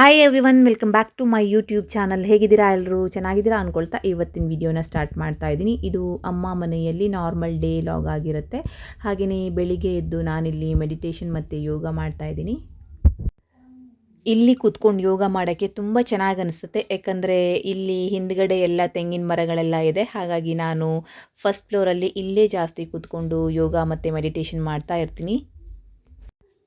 Hi everyone, welcome back to my YouTube channel. ಹೇಗಿದ್ದೀರಾ ಎಲ್ಲರೂ? ಚೆನ್ನಾಗಿದ್ದೀರಾ ಅಂದ್ಕೊಳ್ತಾ ಇವತ್ತಿನ ವಿಡಿಯೋನ ಸ್ಟಾರ್ಟ್ ಮಾಡ್ತಾ ಇದ್ದೀನಿ. ಇದು ಅಮ್ಮ ಮನೆಯಲ್ಲಿ ನಾರ್ಮಲ್ ಡೇ ಲಾಗ್ ಆಗಿರುತ್ತೆ. ಹಾಗೆಯೇ ಬೆಳಿಗ್ಗೆ ಎದ್ದು ನಾನಿಲ್ಲಿ ಮೆಡಿಟೇಷನ್ ಮತ್ತು ಯೋಗ ಮಾಡ್ತಾ ಇದ್ದೀನಿ. ಇಲ್ಲಿ ಕೂತ್ಕೊಂಡು ಯೋಗ ಮಾಡೋಕ್ಕೆ ತುಂಬ ಚೆನ್ನಾಗಿ ಅನಿಸುತ್ತೆ. ಯಾಕಂದರೆ ಇಲ್ಲಿ ಹಿಂದ್ಗಡೆ ಎಲ್ಲ ತೆಂಗಿನ ಮರಗಳೆಲ್ಲ ಇದೆ. ಹಾಗಾಗಿ ನಾನು ಫಸ್ಟ್ ಫ್ಲೋರಲ್ಲಿ ಇಲ್ಲೇ ಜಾಸ್ತಿ ಕೂತ್ಕೊಂಡು ಯೋಗ ಮತ್ತು ಮೆಡಿಟೇಷನ್ ಮಾಡ್ತಾ ಇರ್ತೀನಿ.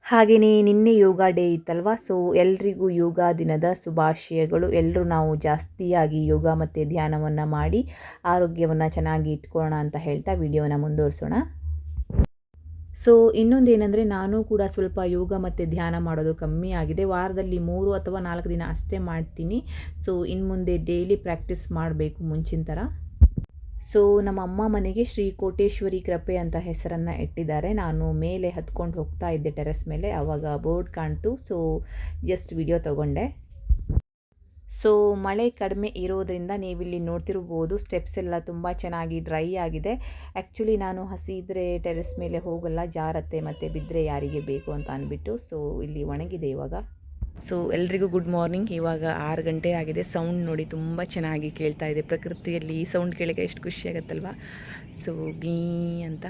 ಹಾಗೆಯೇ ನಿನ್ನೆ ಯೋಗ ಡೇ ಇತ್ತಲ್ವ, ಸೊ ಎಲ್ರಿಗೂ ಯೋಗ ದಿನದ ಶುಭಾಶಯಗಳು. ಎಲ್ಲರೂ ನಾವು ಜಾಸ್ತಿಯಾಗಿ ಯೋಗ ಮತ್ತು ಧ್ಯಾನವನ್ನು ಮಾಡಿ ಆರೋಗ್ಯವನ್ನು ಚೆನ್ನಾಗಿ ಇಟ್ಕೊಳ್ಳೋಣ ಅಂತ ಹೇಳ್ತಾ ವಿಡಿಯೋನ ಮುಂದುವರಿಸೋಣ. ಸೊ ಇನ್ನೊಂದೇನೆಂದರೆ, ನಾನು ಕೂಡ ಸ್ವಲ್ಪ ಯೋಗ ಮತ್ತು ಧ್ಯಾನ ಮಾಡೋದು ಕಮ್ಮಿ ಆಗಿದೆ. ವಾರದಲ್ಲಿ 3 ಅಥವಾ 4 ದಿನ ಅಷ್ಟೇ ಮಾಡ್ತೀನಿ. ಸೊ ಇನ್ನು ಮುಂದೆ ಡೈಲಿ ಪ್ರಾಕ್ಟೀಸ್ ಮಾಡಬೇಕು ಮುಂಚಿನ ಥರ. ಸೊ ನಮ್ಮ ಅಮ್ಮ ಮನೆಗೆ ಶ್ರೀ ಕೋಟೇಶ್ವರಿ ಕೃಪೆ ಅಂತ ಹೆಸರನ್ನು ಇಟ್ಟಿದ್ದಾರೆ. ನಾನು ಮೇಲೆ ಹತ್ಕೊಂಡು ಹೋಗ್ತಾ ಇದ್ದೆ ಟೆರೆಸ್ ಮೇಲೆ, ಆವಾಗ ಬೋರ್ಡ್ ಕಾಣ್ತು. ಸೊ ಜಸ್ಟ್ ವಿಡಿಯೋ ತಗೊಂಡೆ. ಸೊ ಮಳೆ ಕಡಿಮೆ ಇರೋದ್ರಿಂದ ನೀವಿಲ್ಲಿ ನೋಡ್ತಿರ್ಬೋದು, ಸ್ಟೆಪ್ಸ್ ಎಲ್ಲ ತುಂಬ ಚೆನ್ನಾಗಿ ಡ್ರೈ ಆಗಿದೆ. ಆ್ಯಕ್ಚುಲಿ ನಾನು ಹಸಿ ಇದ್ದರೆ ಟೆರೆಸ್ ಮೇಲೆ ಹೋಗಲ್ಲ, ಜಾರತ್ತೆ ಮತ್ತು ಬಿದ್ದರೆ ಯಾರಿಗೆ ಬೇಕು ಅಂತ ಅಂದ್ಬಿಟ್ಟು. ಸೊ ಇಲ್ಲಿ ಒಣಗಿದೆ ಇವಾಗ. ಸೊ ಎಲ್ರಿಗೂ ಗುಡ್ ಮಾರ್ನಿಂಗ್. ಇವಾಗ 6 ಗಂಟೆ ಆಗಿದೆ. ಸೌಂಡ್ ನೋಡಿ ತುಂಬ ಚೆನ್ನಾಗಿ ಕೇಳ್ತಾ ಇದೆ. ಪ್ರಕೃತಿಯಲ್ಲಿ ಈ ಸೌಂಡ್ ಕೇಳಿಗೆ ಎಷ್ಟು ಖುಷಿ ಆಗುತ್ತಲ್ವ. ಸೊ ಗೀ ಅಂತ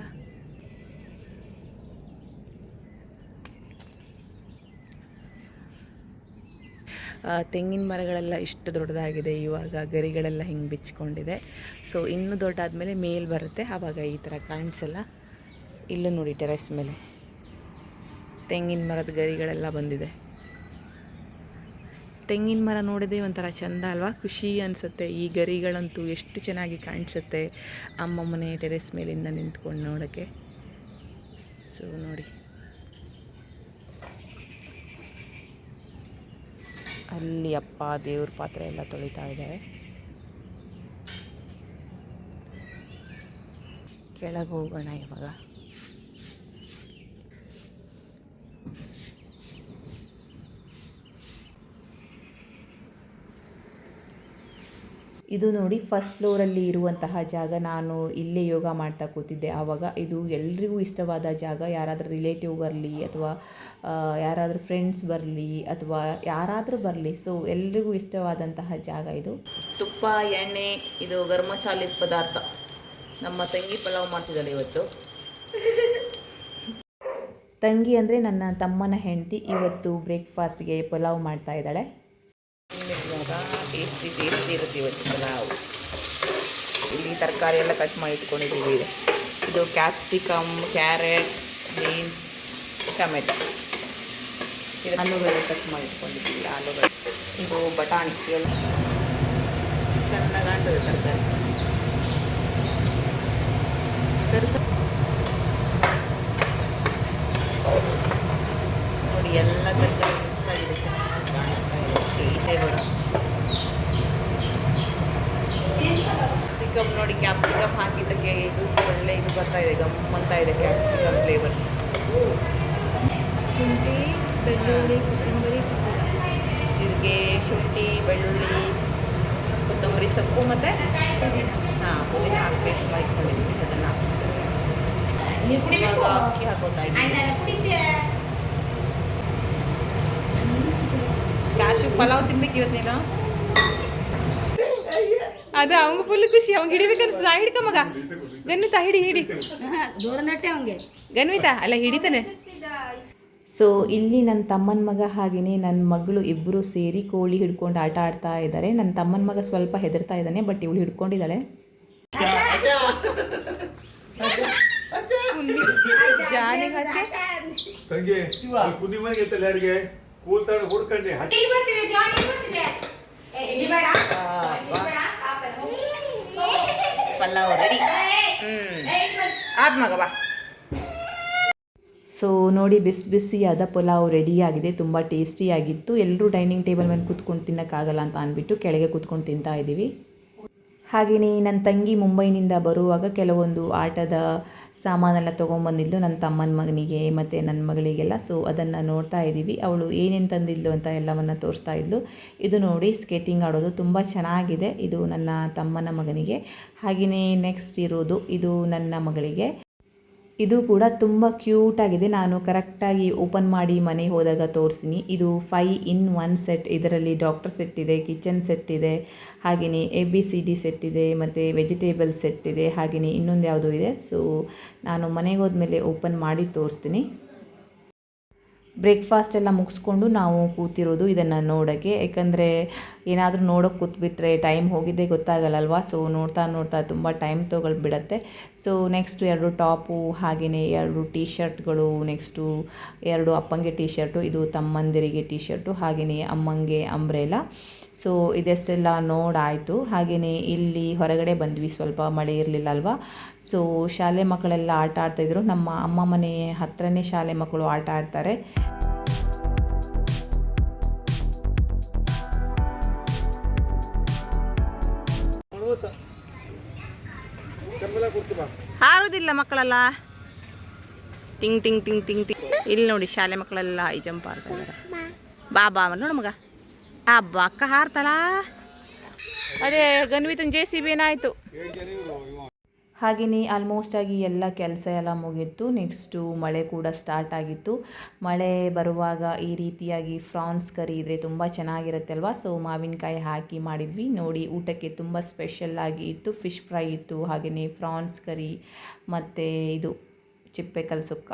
ತೆಂಗಿನ ಮರಗಳೆಲ್ಲ ಇಷ್ಟು ದೊಡ್ಡದಾಗಿದೆ. ಇವಾಗ ಗರಿಗಳೆಲ್ಲ ಹಿಂಗೆ ಬಿಚ್ಚಿಕೊಂಡಿದೆ. ಸೊ ಇನ್ನೂ ದೊಡ್ಡಾದಮೇಲೆ ಮೇಲೆ ಬರುತ್ತೆ, ಆವಾಗ ಈ ಥರ ಕಾಣಿಸಲ್ಲ. ಇಲ್ಲೂ ನೋಡಿ ಟೆರೆಸ್ ಮೇಲೆ ತೆಂಗಿನ ಮರದ ಗರಿಗಳೆಲ್ಲ ಬಂದಿದೆ. ತೆಂಗಿನ ಮರ ನೋಡಿದೆ ಒಂಥರ ಚೆಂದ ಅಲ್ವಾ, ಖುಷಿ ಅನಿಸುತ್ತೆ. ಈ ಗರಿಗಳಂತೂ ಎಷ್ಟು ಚೆನ್ನಾಗಿ ಕಾಣಿಸುತ್ತೆ ಅಮ್ಮ ಮನೆ ಟೆರೆಸ್ ಮೇಲಿಂದ ನಿಂತ್ಕೊಂಡು ನೋಡೋಕ್ಕೆ. ಸೊ ನೋಡಿ, ಅಲ್ಲಿ ಅಪ್ಪ ದೇವ್ರ ಪಾತ್ರೆ ಎಲ್ಲ ತೊಳಿತಾ ಇದ್ದಾರೆ. ಕೆಳಗೆ ಹೋಗೋಣ ಇವಾಗ. ಇದು ನೋಡಿ ಫಸ್ಟ್ ಫ್ಲೋರಲ್ಲಿ ಇರುವಂತಹ ಜಾಗ. ನಾನು ಇಲ್ಲೇ ಯೋಗ ಮಾಡ್ತಾ ಕೂತಿದ್ದೆ ಆವಾಗ. ಇದು ಎಲ್ರಿಗೂ ಇಷ್ಟವಾದ ಜಾಗ. ಯಾರಾದರೂ ರಿಲೇಟಿವ್ ಬರಲಿ ಅಥವಾ ಯಾರಾದರೂ ಫ್ರೆಂಡ್ಸ್ ಬರಲಿ ಅಥವಾ ಯಾರಾದರೂ ಬರಲಿ, ಸೊ ಎಲ್ರಿಗೂ ಇಷ್ಟವಾದಂತಹ ಜಾಗ ಇದು. ತುಪ್ಪ, ಎಣ್ಣೆ, ಇದು ಗರಂ ಮಸಾಲೆ ಪದಾರ್ಥ. ನಮ್ಮ ತಂಗಿ ಪಲಾವ್ ಮಾಡ್ತಿದ್ದಾಳೆ ಇವತ್ತು. ತಂಗಿ ಅಂದರೆ ನನ್ನ ತಮ್ಮನ ಹೆಂಡತಿ. ಇವತ್ತು ಬ್ರೇಕ್ಫಾಸ್ಟ್ಗೆ ಪಲಾವ್ ಮಾಡ್ತಾ ಇದ್ದಾಳೆ. ಟೇಸ್ಟಿ ಇರುತ್ತೆ ಇವತ್ತು ಪಲಾವ್. ಇಲ್ಲಿ ತರಕಾರಿ ಎಲ್ಲ ಕಟ್ ಮಾಡಿ ಇಟ್ಕೊಂಡಿದ್ದೀವಿ. ಇದು ಕ್ಯಾಪ್ಸಿಕಮ್, ಕ್ಯಾರೆಟ್, ಬೀನ್ಸ್, ಟೊಮೆಟೊ. ಇದು ಆಲೂಗಡ್ಡೆ ಕಟ್ ಮಾಡಿ ಇಟ್ಕೊಂಡಿದ್ದೀವಿ. ಆಲೂಗಡ್ಡೆ, ಇದು ಬಟಾಣಿ ಎಲ್ಲ ಚೆನ್ನಾಗಿ ಕಾಣ್ತದೆ ತರಕಾರಿ. ನೋಡಿ ಎಲ್ಲ ತರಕಾರಿ ಮಿಕ್ಸ್ ಆಗಿದೆ, ಚೆನ್ನಾಗಿ ಕಾಣಿಸ್ತಾ ಇದೆ. ಕ್ಯಾಪ್ಸಿಕಮ್ ನೋಡಿ, ಕ್ಯಾಪ್ಸಿಕಮ್ ಹಾಕಿದ್ದಕ್ಕೆ ಇದು ಒಳ್ಳೆ ಇದು ಬರ್ತಾ ಇದೆ, ಗಮ್ಮಂತ ಇದೆ ಕ್ಯಾಪ್ಸಿಕಮ್ ಫ್ಲೇವರ್. ಶುಂಠಿ, ಬೆಳ್ಳುಳ್ಳಿ, ಕೊತ್ತಂಬರಿ, ಜೀರಿಗೆ, ಶುಂಠಿ, ಬೆಳ್ಳುಳ್ಳಿ, ಕೊತ್ತಂಬರಿ ಸೊಪ್ಪು ಮತ್ತು ಪುದೀನ ಹಾಕಿ ಪೇಸ್ಟ್ ಮಾಡಿಕೊಂಡಿದ್ದೀವಿ. ಅದನ್ನು ಇವಾಗ ಅಕ್ಕಿ ಹಾಕೋತಾ ಇದ್ದೀವಿ. ಕ್ಯಾಶು ಪಲಾವ್ ತಿನ್ಬೇಕು ಇವತ್ತು ನೀನು. ಅದು ಅವಂಗ ಫುಲ್ ಖುಷಿ. ಅವ್ನು ಹಿಡಿಬೇಕನ್ಸ್ತದ. ಹಿಡ್ಕ ಮಗ, ಗನ್ವಿತಾ ಹಿಡಿ ಗನ್ವಿತಾ ಅಲ್ಲ, ಹಿಡಿತಾನೆ. ಸೊ ಇಲ್ಲಿ ನನ್ನ ತಮ್ಮನ ಮಗ ಹಾಗೆಯೇ ನನ್ನ ಮಗಳು ಇಬ್ಬರು ಸೇರಿ ಕೋಳಿ ಹಿಡ್ಕೊಂಡು ಆಟ ಆಡ್ತಾ ಇದ್ದಾರೆ. ನನ್ನ ತಮ್ಮನ ಮಗ ಸ್ವಲ್ಪ ಹೆದರ್ತಾ ಇದ್ದಾನೆ, ಬಟ್ ಇವಳು ಹಿಡ್ಕೊಂಡಿದ್ದಾಳೆ. ಪಲಾವ್ ರೆಡಿ. ಆದ್ ಮಗ ಬಾ. ಸೊ ನೋಡಿ, ಬಿಸಿಯಾದ ಪಲಾವ್ ರೆಡಿಯಾಗಿದೆ. ತುಂಬ ಟೇಸ್ಟಿಯಾಗಿತ್ತು. ಎಲ್ಲರೂ ಡೈನಿಂಗ್ ಟೇಬಲ್ ಮೇಲೆ ಕೂತ್ಕೊಂಡು ತಿನ್ನೋಕ್ಕಾಗಲ್ಲ ಅಂತ ಅಂದ್ಬಿಟ್ಟು ಕೆಳಗೆ ಕೂತ್ಕೊಂಡು ತಿಂತಾ ಇದ್ದೀವಿ. ಹಾಗೆಯೇ ನನ್ನ ತಂಗಿ ಮುಂಬೈನಿಂದ ಬರುವಾಗ ಕೆಲವೊಂದು ಆಟದ ಸಾಮಾನೆಲ್ಲ ತೊಗೊಂಬಂದಿದ್ದು ನನ್ನ ತಮ್ಮನ ಮಗನಿಗೆ ಮತ್ತು ನನ್ನ ಮಗಳಿಗೆಲ್ಲ. ಸೊ ಅದನ್ನು ನೋಡ್ತಾ ಇದ್ದೀವಿ. ಅವಳು ಏನೇನು ತಂದಿದ್ಲು ಅಂತ ಎಲ್ಲವನ್ನು ತೋರಿಸ್ತಾ ಇದ್ಲು. ಇದು ನೋಡಿ, ಸ್ಕೇಟಿಂಗ್ ಆಡೋದು ತುಂಬ ಚೆನ್ನಾಗಿದೆ. ಇದು ನನ್ನ ತಮ್ಮನ ಮಗನಿಗೆ. ಹಾಗೆಯೇ ನೆಕ್ಸ್ಟ್ ಇರೋದು ಇದು ನನ್ನ ಮಗಳಿಗೆ. ಇದು ಕೂಡ ತುಂಬ ಕ್ಯೂಟಾಗಿದೆ. ನಾನು ಕರೆಕ್ಟಾಗಿ ಓಪನ್ ಮಾಡಿ ಮನೆಗೆ ಹೋದಾಗ ತೋರಿಸ್ತೀನಿ. ಇದು 5 in 1 ಸೆಟ್. ಇದರಲ್ಲಿ ಡಾಕ್ಟರ್ ಸೆಟ್ ಇದೆ, ಕಿಚನ್ ಸೆಟ್ ಇದೆ, ಹಾಗೆಯೇ ABCD ಸೆಟ್ ಇದೆ, ಮತ್ತು ವೆಜಿಟೇಬಲ್ ಸೆಟ್ ಇದೆ, ಹಾಗೆಯೇ ಇನ್ನೊಂದು ಯಾವುದೋ ಇದೆ. ಸೊ ನಾನು ಮನೆಗೆ ಹೋದ್ಮೇಲೆ ಓಪನ್ ಮಾಡಿ ತೋರಿಸ್ತೀನಿ. ಬ್ರೇಕ್ಫಾಸ್ಟ್ ಎಲ್ಲ ಮುಗಿಸ್ಕೊಂಡು ನಾವು ಕೂತಿರೋದು ಇದನ್ನು ನೋಡೋಕ್ಕೆ. ಯಾಕಂದರೆ ಏನಾದರೂ ನೋಡೋಕ್ಕೆ ಕೂತ್ಬಿಟ್ರೆ ಟೈಮ್ ಹೋಗಿದ್ದೇ ಗೊತ್ತಾಗಲ್ಲಲ್ವ. ಸೊ ನೋಡ್ತಾ ತುಂಬ ಟೈಮ್ ತೊಗೊಳ್ಬಿಡತ್ತೆ. ಸೊ ನೆಕ್ಸ್ಟು 2 ಟಾಪು, ಹಾಗೆಯೇ 2 ಟೀ ಶರ್ಟ್ಗಳು, ನೆಕ್ಸ್ಟು 2 ಅಪ್ಪಂಗೆ ಟೀ ಶರ್ಟು, ಇದು ತಮ್ಮಂದಿರಿಗೆ ಟೀ ಶರ್ಟು, ಹಾಗೆಯೇ ಅಮ್ಮಂಗೆ ಅಂಬ್ರೆಲಾ. ಸೊ ಇದೆಷ್ಟೆಲ್ಲ ನೋಡಾಯಿತು. ಹಾಗೆಯೇ ಇಲ್ಲಿ ಹೊರಗಡೆ ಬಂದ್ವಿ, ಸ್ವಲ್ಪ ಮಳೆ ಇರಲಿಲ್ಲ ಅಲ್ವಾ. ಸೊ ಶಾಲೆ ಮಕ್ಕಳೆಲ್ಲ ಆಟ ಆಡ್ತಾಯಿದ್ರು. ನಮ್ಮ ಅಮ್ಮ ಮನೆ ಹತ್ರನೇ ಶಾಲೆ ಮಕ್ಕಳು ಆಟ ಆಡ್ತಾರೆ. ಹಾರುವುದಿಲ್ಲ ಮಕ್ಕಳೆಲ್ಲ, ಟಿಂಗ್ ಟಿಂಗ್ ಟಿಂಗ್ ಟಿಂಗ್ ಟಿಂಗ್. ಇಲ್ಲಿ ನೋಡಿ ಶಾಲೆ ಮಕ್ಕಳೆಲ್ಲ ಹೈ ಜಂಪ್ ಆಡ್ತಾ ಇದ್ದಾರೆ. ಬಾ ನೋಡು ಮಗ. ಹಬ್ಬ ಅಕ್ಕ ಹಾರ್ತಲ್ಲ. ಅದೇ ಗನ್ವಿತನ JCB ಏನಾಯಿತು. ಹಾಗೆಯೇ ಆಲ್ಮೋಸ್ಟ್ ಆಗಿ ಎಲ್ಲ ಕೆಲಸ ಎಲ್ಲ ಮುಗಿತ್ತು. ನೆಕ್ಸ್ಟು ಮಳೆ ಕೂಡ ಸ್ಟಾರ್ಟ್ ಆಗಿತ್ತು. ಮಳೆ ಬರುವಾಗ ಈ ರೀತಿಯಾಗಿ ಫ್ರಾನ್ಸ್ ಕರಿ ಇದ್ದರೆ ತುಂಬ ಚೆನ್ನಾಗಿರುತ್ತೆ ಅಲ್ವಾ. ಸೊ ಮಾವಿನಕಾಯಿ ಹಾಕಿ ಮಾಡಿದ್ವಿ ನೋಡಿ. ಊಟಕ್ಕೆ ತುಂಬ ಸ್ಪೆಷಲ್ಲಾಗಿ ಇತ್ತು. ಫಿಶ್ ಫ್ರೈ ಇತ್ತು, ಹಾಗೆಯೇ ಫ್ರಾನ್ಸ್ ಕರಿ ಮತ್ತು ಇದು ಚಿಪ್ಪೆಕಲ್ ಸುಕ್ಕ.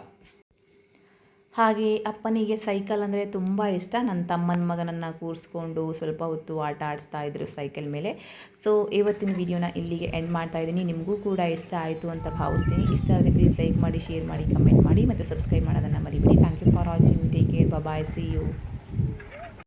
ಹಾಗೆ ಅಪ್ಪನಿಗೆ ಸೈಕಲ್ ಅಂದರೆ ತುಂಬ ಇಷ್ಟ. ನನ್ನ ತಮ್ಮನ ಮಗನನ್ನು ಕೂರಿಸ್ಕೊಂಡು ಸ್ವಲ್ಪ ಹೊತ್ತು ಆಟ ಆಡಿಸ್ತಾ ಇದ್ರು ಸೈಕಲ್ ಮೇಲೆ. ಸೊ ಇವತ್ತಿನ ವಿಡಿಯೋನ ಇಲ್ಲಿಗೆ ಎಂಡ್ ಮಾಡ್ತಾ ಇದ್ದೀನಿ. ನಿಮಗೂ ಕೂಡ ಇಷ್ಟ ಆಯಿತು ಅಂತ ಭಾವಿಸ್ತೀನಿ. ಇಷ್ಟ ಆದರೆ ಪ್ಲೀಸ್ ಲೈಕ್ ಮಾಡಿ, ಶೇರ್ ಮಾಡಿ, ಕಮೆಂಟ್ ಮಾಡಿ ಮತ್ತು ಸಬ್ಸ್ಕ್ರೈಬ್ ಮಾಡೋದನ್ನು ಮರಿಬೇಡಿ. Thank you for watching. Take care. Bye. See you.